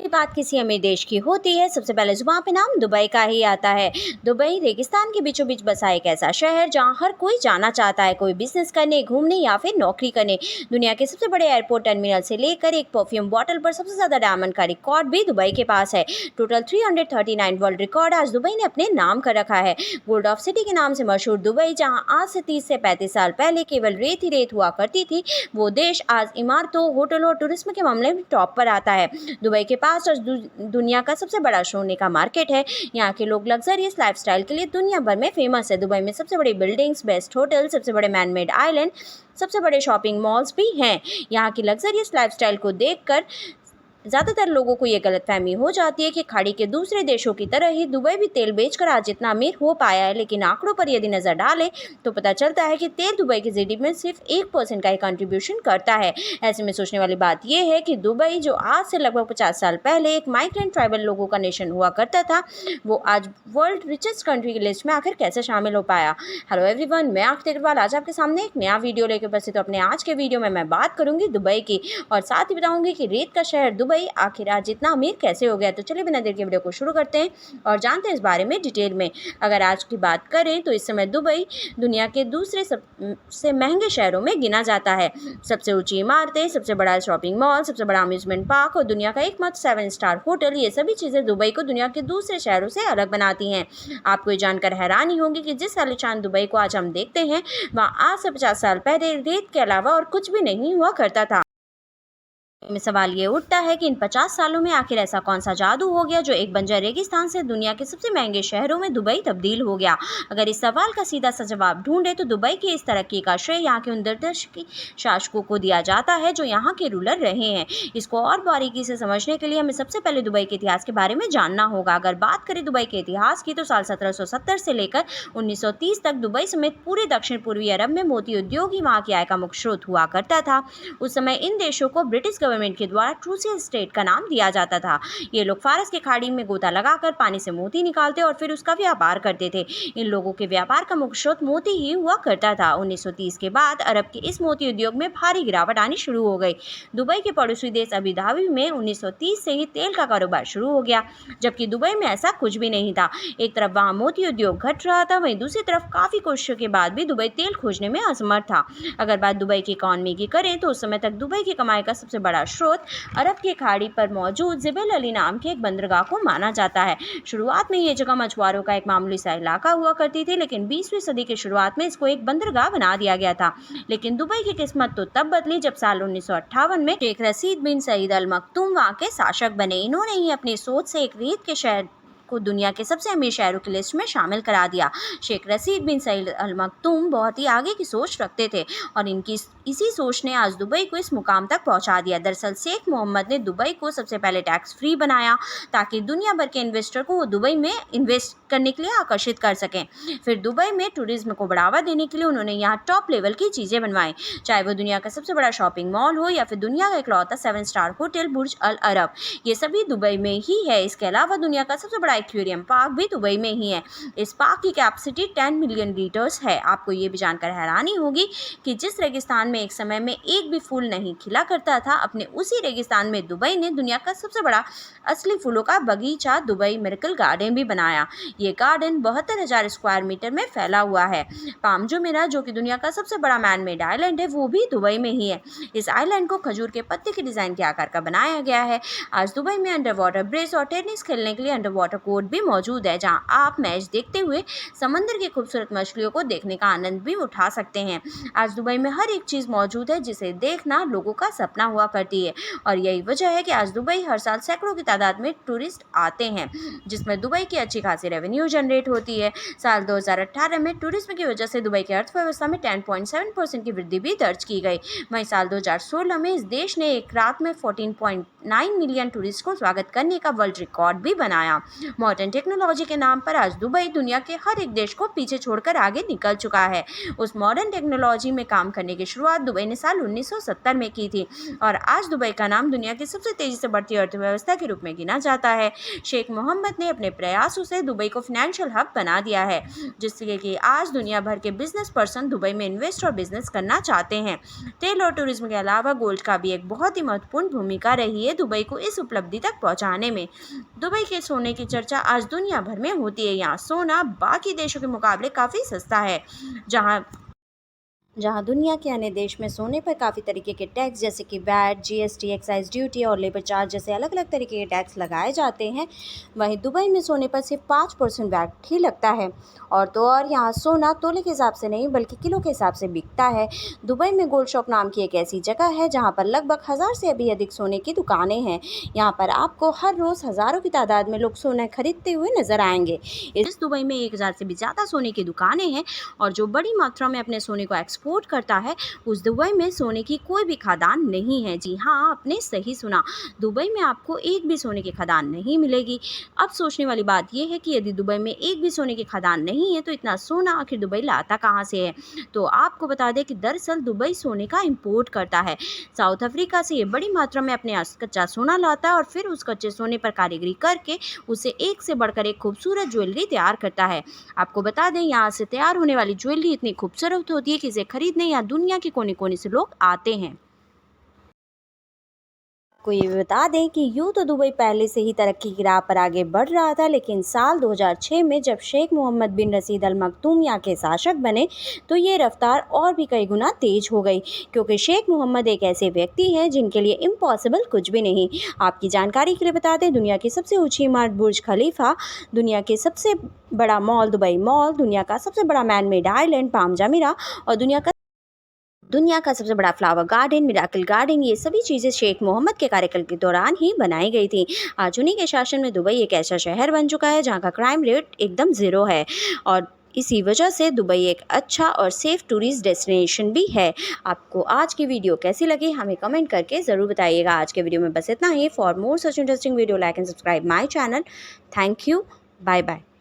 बात किसी अमीर देश की होती है, सबसे पहले जुबान पे नाम दुबई का ही आता है। दुबई रेगिस्तान के बीचों बीच बसा एक ऐसा शहर जहां हर कोई जाना चाहता है, कोई बिजनेस करने, घूमने या फिर नौकरी करने। दुनिया के सबसे बड़े एयरपोर्ट टर्मिनल से लेकर एक परफ्यूम बॉटल पर सबसे ज्यादा डायमंड का रिकॉर्ड भी दुबई के पास है। टोटल 339 वर्ल्ड रिकॉर्ड आज दुबई ने अपने नाम कर रखा है। गोल्ड ऑफ सिटी के नाम से मशहूर दुबई, जहाँ आज से 30 से 35 साल पहले केवल रेत ही रेत हुआ करती थी, वो देश आज इमारतों, होटलों और टूरिज्म के मामले में टॉप पर आता है। दुबई के पास आज दुनिया का सबसे बड़ा सोने का मार्केट है। यहाँ के लोग लग्जरियस लाइफस्टाइल के लिए दुनिया भर में फेमस है। दुबई में सबसे बड़ी बिल्डिंग्स, बेस्ट होटल, सबसे बड़े मैन मेड आइलैंड, सबसे बड़े शॉपिंग मॉल्स भी हैं। यहाँ की लग्जरियस लाइफस्टाइल को देखकर ज़्यादातर लोगों को ये गलतफहमी हो जाती है कि खाड़ी के दूसरे देशों की तरह ही दुबई भी तेल बेचकर आज जितना अमीर हो पाया है, लेकिन आंकड़ों पर यदि नज़र डालें तो पता चलता है कि तेल दुबई के जीडीपी में सिर्फ 1% का ही कंट्रीब्यूशन करता है। ऐसे में सोचने वाली बात यह है कि दुबई, जो आज से लगभग 50 साल पहले एक माइग्रेंट ट्राइबल लोगों का नेशन हुआ करता था, वो आज वर्ल्ड रिचेस्ट कंट्री की लिस्ट में आखिर कैसे शामिल हो पाया। हेलो एवरीवन, मैं आखिर अग्रवाल आज आपके सामने एक नया वीडियो लेकर उपस्थित हूं। अपने आज के वीडियो में मैं बात करूंगी दुबई की और साथ ही बताऊंगी कि रेत का शहर दुबई आखिर आज इतना अमीर कैसे हो गया। तो चलिए बिना देर के वीडियो को शुरू करते हैं और जानते हैं इस बारे में डिटेल में। अगर आज की बात करें तो इस समय दुबई दुनिया के दूसरे सबसे महंगे शहरों में गिना जाता है। सबसे ऊंची इमारतें, सबसे बड़ा शॉपिंग मॉल, सबसे बड़ा अम्यूजमेंट पार्क और दुनिया का एकमात्र 7 स्टार होटल, ये सभी चीज़ें दुबई को दुनिया के दूसरे शहरों से अलग बनाती हैं। आपको ये जानकर हैरानी होगी कि जिस आलीशान दुबई को आज हम देखते हैं, वहाँ आज से 50 साल पहले रेत के अलावा और कुछ भी नहीं हुआ करता था। में सवाल ये उठता है कि इन 50 सालों में आखिर ऐसा कौन सा जादू हो गया जो एक बंजर रेगिस्तान से दुनिया के सबसे महंगे शहरों में दुबई तब्दील हो गया। अगर इस सवाल का सीधा सा जवाब ढूंढे तो दुबई की इस तरक्की का श्रेय यहाँ के उन दूरदर्शी शासकों को दिया जाता है जो यहाँ के रूलर रहे हैं। इसको और बारीकी से समझने के लिए हमें सबसे पहले दुबई के इतिहास के बारे में जानना होगा। अगर बात करें दुबई के इतिहास की तो साल 1770 से लेकर 1930 तक दुबई समेत पूरे दक्षिण पूर्वी अरब में मोती उद्योग ही वहाँ की आय का मुख्य स्रोत हुआ करता था। उस समय इन देशों को ब्रिटिश गवर्नमेंट के द्वारा ट्रूसियल स्टेट का नाम दिया जाता था। ये लोग फारस के खाड़ी में गोता लगाकर पानी से मोती निकालते और फिर उसका व्यापार करते थे। इन लोगों के व्यापार का मुख्य स्रोत मोती ही हुआ करता था। 1930 के बाद अरब के इस मोती उद्योग में भारी गिरावट आनी शुरू हो गई। दुबई के पड़ोसी देश अबू धाबी में 1930 से ही तेल का कारोबार शुरू हो गया, जबकि दुबई में ऐसा कुछ भी नहीं था। एक तरफ वहां मोती उद्योग घट रहा था, वहीं दूसरी तरफ काफी कोशिशों के बाद भी दुबई तेल खोजने में असमर्थ था। अगर बात दुबई की इकॉनमी की करें तो उस समय तक दुबई की कमाई का सबसे बड़ा स्रोत अरब की खाड़ी पर मौजूद जिबेल अली नाम के एक बंदरगाह को माना जाता है। शुरुआत में ये जगह मछुआरों का एक मामूली सा इलाका हुआ करती थी, लेकिन 20वीं सदी की शुरुआत में इसको एक बंदरगाह बना दिया गया था। लेकिन दुबई की किस्मत तो तब बदली जब साल 1958 में शेख रशीद बिन सईद अल मखदूम वहां के शासक बने। इन्होंने ही अपनी सोच से एक रेत के शहर को दुनिया के सबसे अमीर शहरों की लिस्ट में शामिल करा दिया। शेख रशीद बिन सईद अल मखदूम बहुत ही आगे की सोच रखते थे और इनकी इसी सोच ने आज दुबई को इस मुकाम तक पहुंचा दिया। दरअसल शेख मोहम्मद ने दुबई को सबसे पहले टैक्स फ्री बनाया ताकि दुनिया भर के इन्वेस्टर को वो दुबई में इन्वेस्ट करने के लिए आकर्षित कर सकें। फिर दुबई में टूरिज्म को बढ़ावा देने के लिए उन्होंने यहाँ टॉप लेवल की चीज़ें बनवाई, चाहे वो दुनिया का सबसे बड़ा शॉपिंग मॉल हो या फिर दुनिया का इकलौता 7 स्टार होटल बुर्ज अल अरब, ये सभी दुबई में ही है। इसके अलावा दुनिया का सबसे बड़ा एक्वेरियम पार्क भी दुबई में ही है। इस पार्क की कैपेसिटी 10 मिलियन लीटर्स है। आपको ये भी जानकर हैरानी होगी कि जिस रेगिस्तान में एक समय में एक भी फूल नहीं खिला करता था, अपने उसी रेगिस्तान में दुबई ने दुनिया का सबसे बड़ा असली फूलों का बगीचा दुबई मिरेकल गार्डन भी बनाया। ये गार्डन 72,000 स्क्वायर मीटर में फैला हुआ है। पाम जुमेराह, जो कि दुनिया का सबसे बड़ा मैन मेड आइलैंड है, वो भी दुबई में ही है। इस आइलैंड को खजूर के पत्ते के डिजाइन के आकार का बनाया गया है। आज दुबई में अंडर वाटर ब्रिज और टेनिस खेलने के लिए अंडर वाटर कोर्ट भी मौजूद है, जहां आप मैच देखते हुए समंदर की खूबसूरत मछलियों को देखने का आनंद भी उठा सकते हैं। आज दुबई में हर एक चीज़ मौजूद है जिसे देखना लोगों का सपना हुआ करती है और यही वजह है कि आज दुबई हर साल सैकड़ों की तादाद में टूरिस्ट आते हैं, जिसमें दुबई की अच्छी खासी रेवेन्यू जनरेट होती है। साल 2018 में टूरिज्म की वजह से दुबई की अर्थव्यवस्था में 10.7% की वृद्धि भी दर्ज की गई। वहीं साल 2016 में इस देश ने एक रात में 14.9 मिलियन टूरिस्ट को स्वागत करने का वर्ल्ड रिकॉर्ड भी बनाया। मॉडर्न टेक्नोलॉजी के नाम पर आज दुबई दुनिया के हर एक देश को पीछे छोड़कर आगे निकल चुका है। उस मॉडर्न टेक्नोलॉजी में काम करने की शुरुआत दुबई ने साल 1970 में की थी और आज दुबई का नाम दुनिया की सबसे तेजी से बढ़ती अर्थव्यवस्था के रूप में गिना जाता है। शेख मोहम्मद ने अपने प्रयासों से दुबई को फाइनेंशियल हब बना दिया है, जिससे कि आज दुनिया भर के बिजनेस पर्सन दुबई में इन्वेस्ट और बिजनेस करना चाहते हैं। तेल और टूरिज्म के अलावा गोल्ड का भी एक बहुत ही महत्वपूर्ण भूमिका रही है दुबई को इस उपलब्धि तक पहुंचाने में। दुबई के सोने की चर्चा आज दुनिया भर में होती है। यहाँ सोना बाकी देशों के मुकाबले काफ़ी सस्ता है। जहां दुनिया के अन्य देश में सोने पर काफ़ी तरीके के टैक्स जैसे कि वैट, जीएसटी, एक्साइज ड्यूटी और लेबर चार्ज जैसे अलग अलग तरीके के टैक्स लगाए जाते हैं, वहीं दुबई में सोने पर सिर्फ 5% वैट ही लगता है। और यहाँ सोना तोले के हिसाब से नहीं बल्कि किलो के हिसाब से बिकता है। दुबई में गोल्ड शॉप नाम की एक ऐसी जगह है जहाँ पर लगभग 1000 से भी अधिक सोने की दुकानें हैं। यहाँ पर आपको हर रोज़ हज़ारों की तादाद में लोग सोना खरीदते हुए नजर आएंगे। इस दुबई में 1000 से भी ज़्यादा सोने की दुकानें हैं और जो बड़ी मात्रा में अपने सोने को एक्सपोर्ट करता है, उस दुबई में सोने की कोई भी खदान नहीं है। जी हाँ, आपने सही सुना, दुबई में आपको एक भी सोने की खदान नहीं मिलेगी। अब सोचने वाली बात यह है कि यदि दुबई में एक भी सोने की खदान नहीं है तो इतना सोना आखिर दुबई लाता कहाँ से है? तो आपको बता दें कि दरअसल दुबई सोने का इंपोर्ट करता है। साउथ अफ्रीका से ये बड़ी मात्रा में अपने कच्चा सोना लाता है और फिर उस कच्चे सोने पर कारीगरी करके उसे एक से बढ़कर एक खूबसूरत ज्वेलरी तैयार करता है। आपको बता दें, यहाँ से तैयार होने वाली ज्वेलरी इतनी खूबसूरत होती है कि इसे खरीदने यहाँ दुनिया के कोने कोने से लोग आते हैं। को ये बता दें कि यूँ तो दुबई पहले से ही तरक्की की राह पर आगे बढ़ रहा था, लेकिन साल 2006 में जब शेख मोहम्मद बिन रशीद अल मखदूम यहाँ के शासक बने तो ये रफ्तार और भी कई गुना तेज हो गई, क्योंकि शेख मोहम्मद एक ऐसे व्यक्ति हैं जिनके लिए इम्पॉसिबल कुछ भी नहीं। आपकी जानकारी के लिए बता दें, दुनिया की सबसे ऊँची इमारत बुर्ज खलीफा, दुनिया के सबसे बड़ा मॉल दुबई मॉल, दुनिया का सबसे बड़ा मैन मेड आइलैंड पाम जमीरा और दुनिया का सबसे बड़ा फ्लावर गार्डन मिराकल गार्डन, ये सभी चीज़ें शेख मोहम्मद के कार्यकाल के दौरान ही बनाई गई थी। आज उन्हीं के शासन में दुबई एक ऐसा शहर बन चुका है जहाँ का क्राइम रेट एकदम ज़ीरो है और इसी वजह से दुबई एक अच्छा और सेफ़ टूरिस्ट डेस्टिनेशन भी है। आपको आज की वीडियो कैसी लगी हमें कमेंट करके ज़रूर बताइएगा। आज के वीडियो में बस इतना ही। For more such interesting video like and subscribe my channel. Thank you. Bye bye.